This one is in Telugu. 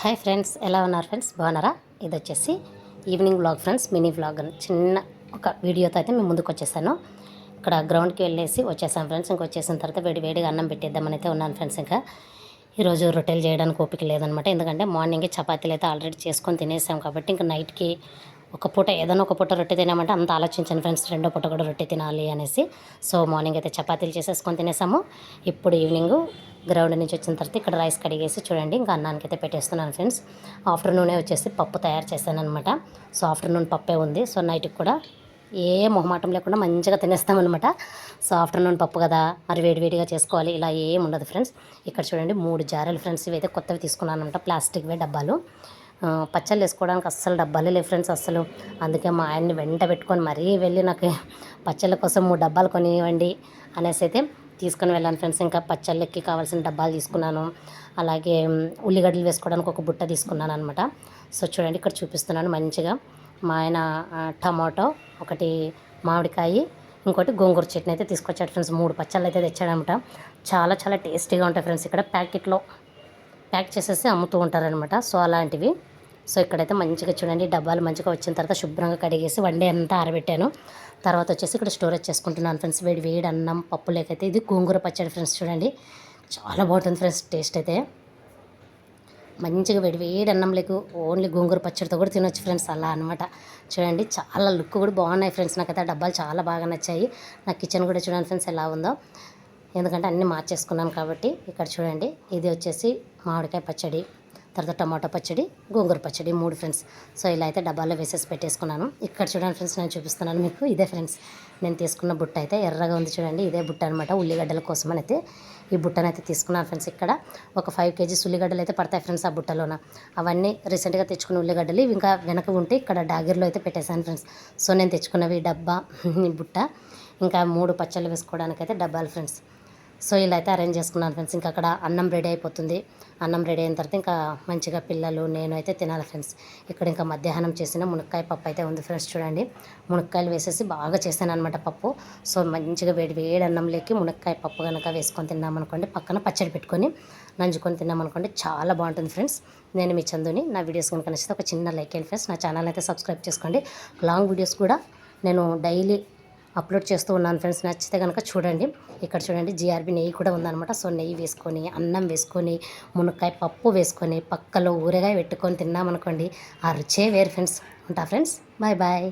హాయ్ ఫ్రెండ్స్, ఎలా ఉన్నారు ఫ్రెండ్స్? బాగున్నారా? ఇది వచ్చేసి evening vlog friends, mini vlog చిన్న ఒక వీడియోతో అయితే మేము ముందుకు వచ్చేసాను. ఇక్కడ గ్రౌండ్కి వెళ్ళేసి వచ్చేసాను ఫ్రెండ్స్. వచ్చేసిన తర్వాత వేడిగా అన్నం పెట్టేద్దామని అయితే ఉన్నాను ఫ్రెండ్స్. ఈరోజు రొట్టెలు చేయడానికి ఓపిక లేదనమాట, ఎందుకంటే మార్నింగే చపాతీలు అయితే ఆల్రెడీ చేసుకొని తినేసాం కాబట్టి ఇంకా నైట్కి ఒక పూట ఏదైనా ఒక పూట రొట్టె తినామంటే అంత ఆలోచించాను ఫ్రెండ్స్, రెండో పూట కూడా రొట్టె తినాలి అనేసి. సో మార్నింగ్ అయితే చపాతీలు చేసేసుకొని తినేసాము. ఇప్పుడు ఈవినింగ్ గ్రౌండ్ నుంచి వచ్చిన తర్వాత ఇక్కడ రైస్ కడిగేసి చూడండి ఇంకా అన్నానికి అయితే పెట్టేస్తున్నాను ఫ్రెండ్స్. ఆఫ్టర్నూనే వచ్చేసి పప్పు తయారు చేశాను అనమాట. సో ఆఫ్టర్నూన్ పప్పే ఉంది. సో నైట్కి కూడా ఏ మొహమాటం లేకుండా మంచిగా తినేస్తామన్నమాట. సో ఆఫ్టర్నూన్ పప్పు కదా, మరి వేడిగా చేసుకోవాలి, ఇలా ఏం ఉండదు ఫ్రెండ్స్. ఇక్కడ చూడండి 3 జారెలు ఫ్రెండ్స్, ఇవైతే కొత్తవి తీసుకున్నాను అనమాట, ప్లాస్టిక్వే డబ్బాలు. పచ్చళ్ళు వేసుకోవడానికి అస్సలు డబ్బాలే లేవు ఫ్రెండ్స్ అస్సలు. అందుకే మా ఆయన్ని వెంట పెట్టుకొని మరీ వెళ్ళి నాకు పచ్చళ్ళ కోసం 3 డబ్బాలు కొనివ్వండి అనేసి అయితే తీసుకొని వెళ్ళాను ఫ్రెండ్స్. ఇంకా పచ్చళ్ళకి కావాల్సిన డబ్బాలు తీసుకున్నాను. అలాగే ఉల్లిగడ్డలు వేసుకోవడానికి ఒక బుట్ట తీసుకున్నాను అనమాట. సో చూడండి ఇక్కడ చూపిస్తున్నాను మంచిగా. మా ఆయన టమాటో, ఒకటి మామిడికాయ, ఇంకోటి గోంగూర చట్నీ అయితే తీసుకొచ్చాడు ఫ్రెండ్స్. 3 పచ్చళ్ళు అయితే తెచ్చాడనమాట. చాలా టేస్టీగా ఉంటాయి ఫ్రెండ్స్. ఇక్కడ ప్యాకెట్లో ప్యాక్ చేసేసి అమ్ముతూ ఉంటారనమాట. సో అలాంటివి. సో ఇక్కడైతే మంచిగా చూడండి డబ్బాలు మంచిగా వచ్చిన తర్వాత శుభ్రంగా కడిగేసి వన్ అంతా ఆరబెట్టాను. తర్వాత వచ్చేసి ఇక్కడ స్టోరేజ్ చేసుకుంటున్నాను ఫ్రెండ్స్. వేడి అన్నం పప్పు లేకైతే ఇది గోంగూర పచ్చడి ఫ్రెండ్స్. చూడండి చాలా బాగుంటుంది ఫ్రెండ్స్, టేస్ట్ అయితే మంచిగా వేడి అన్నం లేకు ఓన్లీ గోంగూర పచ్చడితో కూడా తినొచ్చు ఫ్రెండ్స్, అలా అనమాట. చూడండి చాలా లుక్ కూడా బాగున్నాయి ఫ్రెండ్స్. నాకైతే డబ్బాలు చాలా బాగా నచ్చాయి. నా కిచెన్ కూడా చూడండి ఫ్రెండ్స్ ఎలా ఉందో, ఎందుకంటే అన్నీ మార్చేసుకున్నాను కాబట్టి. ఇక్కడ చూడండి ఇది వచ్చేసి మామిడికాయ పచ్చడి, తర్వాత టమాటో పచ్చడి, గోంగూర పచ్చడి 3 ఫ్రెండ్స్. సో ఇలా అయితే డబ్బాలో వేసేసి పెట్టేసుకున్నాను. ఇక్కడ చూడండి ఫ్రెండ్స్, నేను చూపిస్తున్నాను మీకు. ఇదే ఫ్రెండ్స్ నేను తీసుకున్న బుట్ట అయితే ఎర్రగా ఉంది చూడండి, ఇదే బుట్ట అనమాట. ఉల్లిగడ్డల కోసం అయితే ఈ బుట్టనైతే తీసుకున్నాను ఫ్రెండ్స్. ఇక్కడ ఒక 5 కేజీస్ ఉల్లిగడ్డలు అయితే పడతాయి ఫ్రెండ్స్ ఆ బుట్టలోన. అవన్నీ రీసెంట్గా తెచ్చుకున్న ఉల్లిగడ్డలు ఇంకా వెనక ఉంటే ఇక్కడ డాగిర్లో అయితే పెట్టేశాను ఫ్రెండ్స్. సో నేను తెచ్చుకున్నవి డబ్బా బుట్ట, ఇంకా 3 పచ్చళ్ళు వేసుకోవడానికైతే డబ్బాలు ఫ్రెండ్స్. సో ఇలా అయితే అరేంజ్ చేసుకున్నాను ఫ్రెండ్స్. ఇంకా అక్కడ అన్నం రెడీ అయిపోతుంది. అన్నం రెడీ అయిన తర్వాత ఇంకా మంచిగా పిల్లలు నేను అయితే తినాలి ఫ్రెండ్స్. ఇక్కడ ఇంకా మధ్యాహ్నం చేసిన మునక్కాయ పప్పు అయితే ఉంది ఫ్రెండ్స్. చూడండి మునక్కాయలు వేసేసి బాగా చేశాను అనమాట పప్పు. సో మంచిగా వేడి అన్నంలోకి మునక్కాయ పప్పు కనుక వేసుకొని తిన్నామనుకోండి, పక్కన పచ్చడి పెట్టుకొని నంజుకొని తిన్నామనుకోండి, చాలా బాగుంటుంది ఫ్రెండ్స్. నేను మీ చందుని. నా వీడియోస్ కనుక నచ్చితే ఒక చిన్న లైక్ చేయండి ఫ్రెండ్స్. నా ఛానల్ అయితే సబ్స్క్రైబ్ చేసుకోండి. లాంగ్ వీడియోస్ కూడా నేను డైలీ అప్లోడ్ చేస్తూ ఉన్నాను ఫ్రెండ్స్. నచ్చితే కనుక చూడండి. ఇక్కడ చూడండి జిఆర్బి నెయ్యి కూడా ఉందన్నమాట. సో నెయ్యి వేసుకొని అన్నం వేసుకొని మునక్కాయ పప్పు వేసుకొని పక్కలో ఊరగాయ పెట్టుకొని తిన్నామనుకోండి, ఆ రుచే వేరు ఫ్రెండ్స్. ఉంటా ఫ్రెండ్స్, బాయ్.